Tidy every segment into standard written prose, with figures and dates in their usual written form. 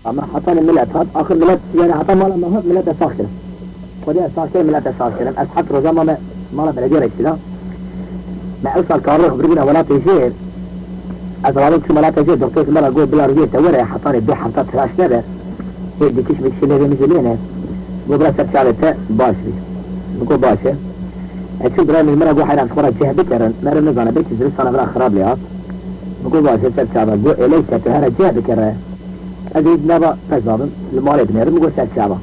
اما حتى الملت هات اخر ملت يعني حتى مالا ما هات ملت ساخرة خدي ساخرة ملت ساخرة از حد روزا مالا بلدي رئيسي ما اوصل كاره خبرنا ولا تجير از والد شو ملا تجير دكتور ملا قول بلا رجير توري حطاني دو حطات فلاش نبه هيك ديكيش مكشلة غير مزلينه قول بلا سبشالته باش بي بقول باشه اشوف برامج مرة قول حيران تخورا جهة بكرن مرة نظانا بيت زرسانا برا خراب ليها بقول باشه سبشابه قول ليس تهرى جهة بكرن ازيد نبا تجابن المالي بنيرم قول سبشابه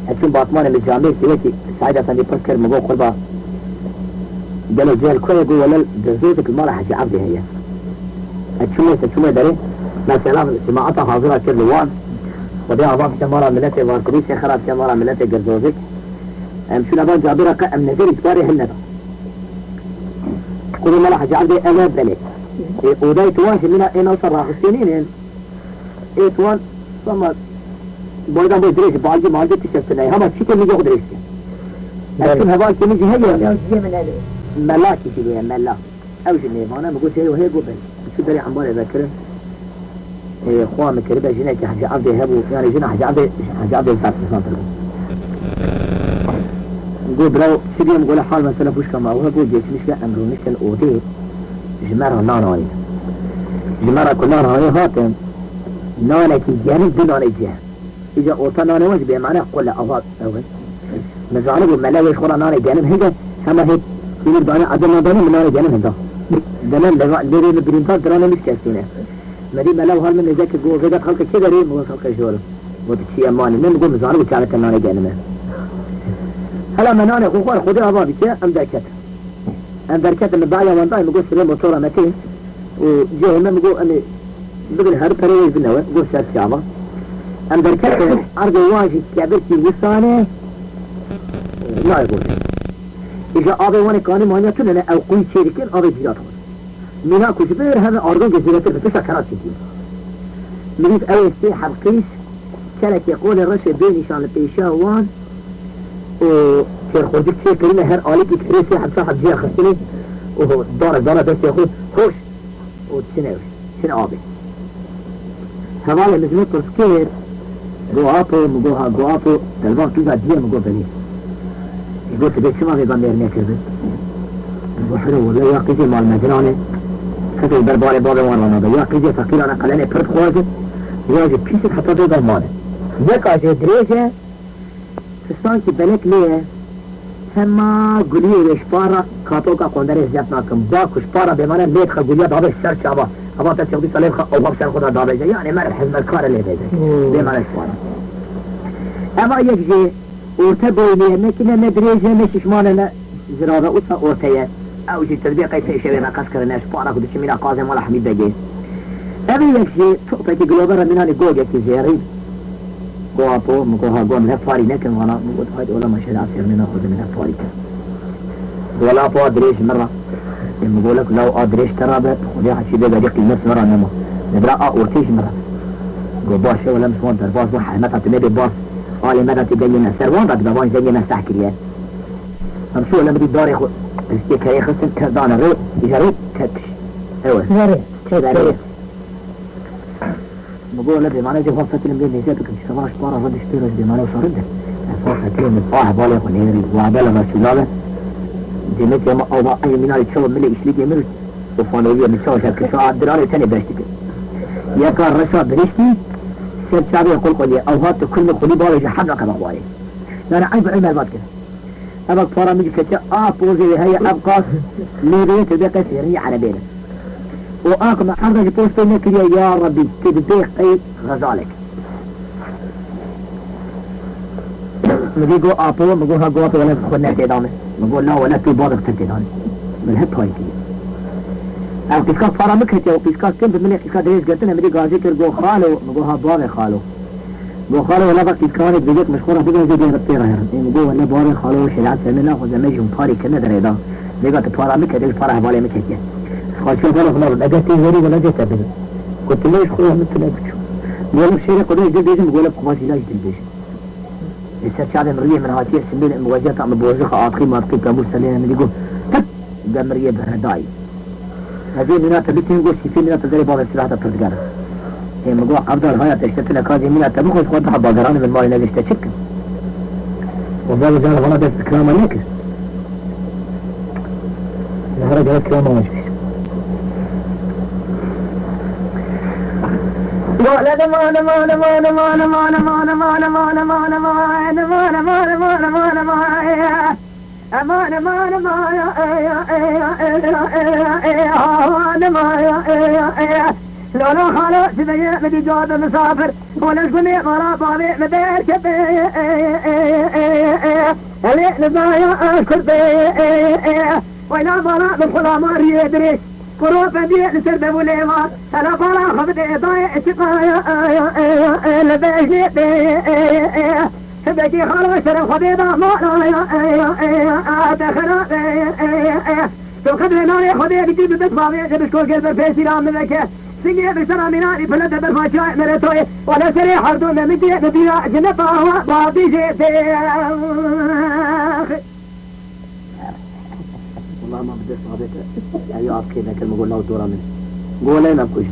اشوف باطمان اللي جامعي سيوتي سعيدة تاني بكر مقول قربا قالوا جهة الكوية قول ولا جزوتك المالة حاجة عبدي هي اتشومي داري مثلا سماعتها حاضرة كل وان ودي عباك شمارة ملتي واركريسي خراب شمارة ملتي قرزوزك امشو نبان جابرة قائم نزير اتواري هلنا قولوا ملا حاجة عبدي انا بلي وداي توان شمينا انا وصر راح السنين ايه توان صمت بويدان بوي دريش بالجي مالجي تشفتناي هما تشيكي ميجي خد ريشتي اشوف هباك ميجي هيا ملاكي شبيه ملاك او جنيه انا بقول هي وهي قبل شو دري عم بالي ذاكره ايه اخوان كريبه جنيك حاجه عبدي هبو يعني جنا حاجه عبدي الفاتح سنتر نقول برو سيدي نقول حال مثلا فوش كما هو قول جيش مش لا امرو مش الاودي جمره ناناي جمره كلها هاي هاتم نانا كي جانب بدون جهه اذا اوطا نانا وجه بمعنى قول اغاض اول مزعلق ملاوي خورا نانا جانب هيك هم هيك يقول بانا عدنا بانا من نانا جانب هذا دلال لغا البرينتات درانا مش كاسينه مدي ملاو هل من ذاك جو غدا خلق كده ري مو خلق جول وتشي اماني من نقول مزعلق تعالى كنانا جانب هلا منانا خوخوار خدها بابي كده ام بركات من بايا وانطاي نقول سلام وطورة متين وجيه ما نقول اني بقول هرب تريز بالنوى نقول سات شعبة ام بركات عرض واجي كعبرتي وصانه لا يقول إذا أبي وانا كانوا مانيا تنا أو قوي شركين أبي جيراتهم منها كشبير هذا أرجو جزيرة الفتشة كرات كتير مريد أول شيء حبقيس كانت يقول الرشد بيني شان البيشا وان وكان خرجت شيء كلمة هر آلي كتير حب صاحب جيا خسني وهو دار بس يقول خوش وتسنوش سن أبي هذا المزمت تذكير قواتو مقوها قواتو تلبان كذا جيا مقو بني يقول تبيت شما في ضمير نكذب وحلو ولا ياقيزي مال مجراني كتو بربالي بابي وانا نادا ياقيزي فقير انا قلاني برد خواجه ياجي بيسك حتى دو درمانه يكا جي دريجه تستان كي بلك ليه هما قوليه وشبارا كاتوكا قندري زيادناكم باكو شبارا بمانا ليتخا قوليه دابي الشر شابا ابا تتشغدي صليبخا او بابشان خدا دابي جي يعني مال الحزم الكار اللي بيجي بمانا شبارا اما يكجي وتبويني نكنا ندريجه مش مالنا زرابه اوسا اوتيه او جي تطبيق اي شيء ما قسكر الناس فانا كنت شمينا قازم ولا حميد بجي ابي يكشي تقطع جلوبر من هذه جوجة زيري قواتو مقوها قوم لفاري نكن وانا مقول هاي ولا ما شيء اصير من ناخذ من فاري ولا فو ادريش مره بقول لك لو ادريش ترى خذي حشي بيجي ديك الناس مره نما نبرا اوتيش مره قول باش ولا مش وانت الباص واحد متى تمدي باص قال ماذا تجينا سروان بعد ما زي ما تحكي لي امشوا لما بدي داري خو الستيك هي خصن كردان الري يجري كتش ايوه يجري كده بقول لك معنا جاب وقت اللي بين نسيتك مش سماش بارا رد اشتري دي معنا وصارده فاخر كلمه صاحب بالي خلينا وعداله مسؤوله جميت يا ما او اي من اللي تشوف من اللي يشلي جميل وفانويه من شو شكل شو عدل ثاني بشتكي يا كان رشاد بريشتي سيد شعبي يقول قولي او هات كل قولي بالي جحدك يا اخواني انا عيب علم البات كده ابقى فرا مجي كتا بوزي هي ابقى ليريت بقى سيري على بينه واقم حرج بوستو نكري يا ربي تدبيق اي غزالك مجي جو ابو مجو ها جو ولا خدنا تدامه مجو لا ولا في بارك تدامه من هب هاي او كيسكا فرا مكتي او كيسكا كم من كيسكا دريس قلتنا مجي غازي كرجو خالو مجو ها بابا خالو بخاري ولا بقى كانت بيجيك مشهورة بيجي زي دي ربطيرة هنا نقول ولا باري خالو شلعت سمنا خذ مجهم طاري كنا دريدا بيجا تطوار مكة دي الفرح بالي مكة دي خالص شو فرح نور لقيت غيري ولا جت ابدا كنت ليش خويا مثل ابوك بقول شيء قدوش دي بيجي بقول لك قماشي لا يجي بيجي لسه شعب مريه من هاتيه سمين مواجهة عم بوزخ عاطقي ما عاطقي كابوس سلينا من يقول تك ده مريه بهداي هذه منها تبيتين نقول في منها تدري بابا السلاح تبتدقنا مقوع أفضل هاي تشتتنا كازي مينا تبخل خود حبا قراني من مالي نجشتا شكا وضعوا جانا غلا بس كراما نيكس نهارا جالت كراما مجبش لولا خالو سبيع بدي جواد مسافر ولا القني مرا بابي مدير كبي اللي نبايا كربي وإلا مرا بالخلا ماري يدري كروب بدي نسرد ابو ليمار انا برا خبدي ضايع سقايا لبيجي بيجي خلاص انا خبيضة ما دخل تو خدمي ناري خبيض جيب بتبابي بشكور قلب في سلام ملكه سيجي بسرعة مناري فلد بالفاشاء مرتوي ولا سري حردو ممدي نبيع جنبها بابي جيتي والله ما بدي صادقه يعني يقف كذا كلمة قول له دورة منه قول لنا بكل شيء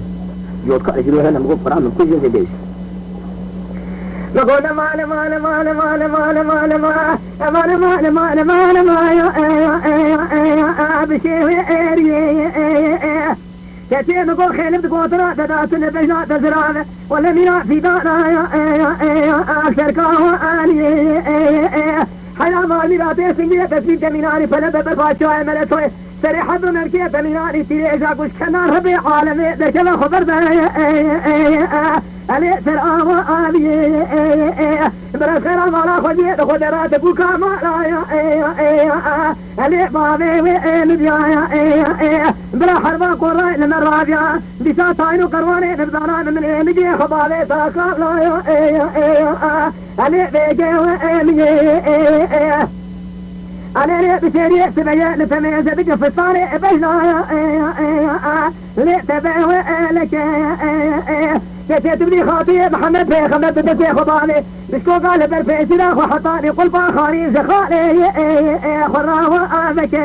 جود قال يجري هنا مقول فرع من كل شيء ليش نقول ما كثير نقول خيل بقوتنا تدات نبجنا تزرعنا ولا منا في دارنا شركاه اني حيا ما منا تسنجي تسبيت مناري فلد بالفاشاء ملتوي سري حضر مركيه مناري تيجا قش كنا ربي عالمي دشلا خبر علي سلام علي برخير ما خذي خذرات بوكا ما علي بابي وين يا برا حربا قراي للرابيا بساتاينو قرواني نبضانا من نجي خبالي تاكا لا علي بيجي وين علي بسيري سبيا نتميز بك في الطارق بجنا لي تبعو لك كتيت بني خاطي محمد بي خمد بسي خبالي بشكو قال برفي سلاخ وحطاني قلبا خاري زخالي خراه آبك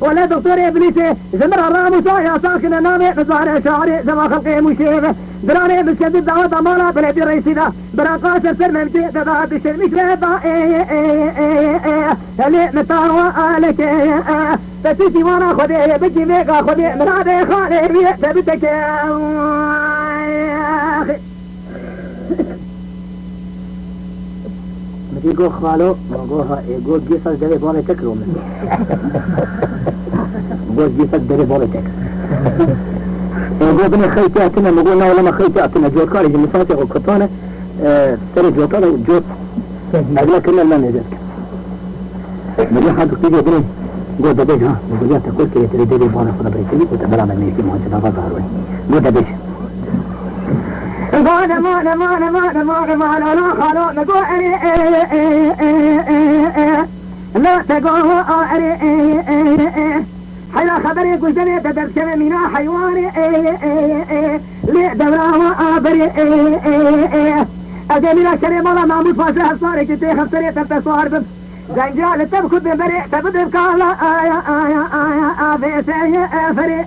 ولا دكتور ابليسي زمر الرامو صايا ساكن نامي نزار شعري زما خلقي مشيبه دراني مسكت الدعوة مالا بلدي رئيسي دا برا قاسر سر ممتي دا بشر مش رضا اللي متاوى آلك تسيسي وانا خدي بجي ميقا خدي مرادي خالي بيئت بدك متي قول خالو قول جيسك داري بالي تكرو منه قول جيسك داري بالي تكرو يقول بني خيتي أتنا مقولنا ولا ما خيتي أتنا جوت خارج المسافة والقطانة سري جوت هذا جوت أجل كنا ما نجدك مجال حد كتير بني قول دبيج ها مقولات تقول كي تري دبي بانا فلا بريتني وتبلا من ميكي مهندس هذا ظهروي قول دبيج ما لا خلاص نقول لا تقول حيا خبري قلتني تدرسني منا حيواني لي دوراه آبري أجي منا شري مالا معمول فاسه صاري كتي خبصري تبتصار بب زنجال تبخد بري تبدب كالا بيسي فري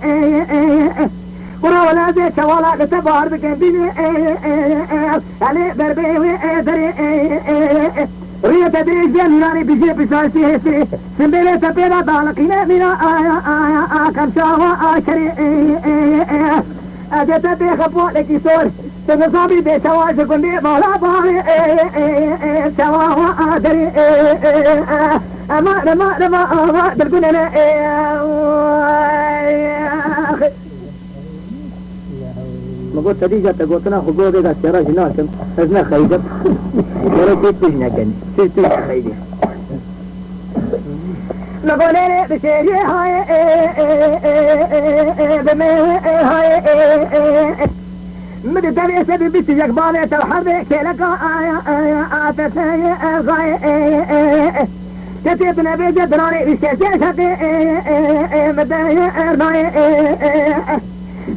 ولا زي شوالا تبار بكنديني علي بربي دري ريا تدريج جنراني بيجي بساسي هسي سنبيلي تبيلا دالقينا منا كم شاوا آشري أجي تبي خبوا لكي سور تنصابي بي شوا شكندي مولا باري شوا آدري أما دلقوننا مقول تديجة تقولنا خقوة بيقى سراج ناكم أزنا خيدب ولا تيجنا كن تيجنا خيدي نقول بشيء هاي بمه هاي مد تبي سبب بس يقبل تلحظ كلك آتسي غاي كتبنا بجدراني بشيء مدى أرناي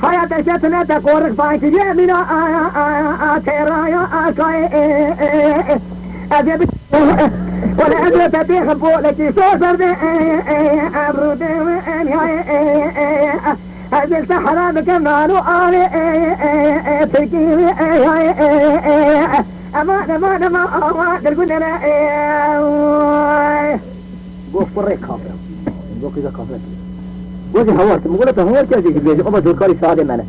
حياة شتنا تقورك فايت جمينا ترايا أكاي أجيب ولا أجيب تبيخ بولك سوسر دي أبرو دي هزلت حرام كمان وآلي تركي أمان أمان أمان تلقون أنا قوف بريك خافر قوف إذا خافر وجه هوارت مقولة هوارت يا جيجي بيجي أما ذكري سادة منه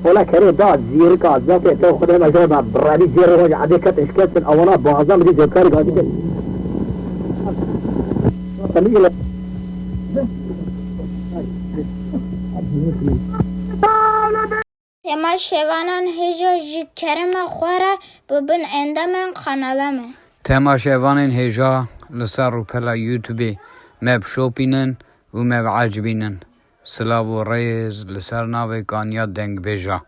ولا كريم داد زير كاز ذاتي تأخذ ما جايبها برادي زير وجه عدي كت إشكال سن أولاد بعضام دي ذكري قاعد يجي تميل تما شوانان هجا جی کرم خوره ببین اندامن قنالمه تماشاوانین هجا لسر روپلا یوتیوبی مب شوپینن و مب عجبینن سلاو و ریز لسر ناوی کانیا دنگ بیجا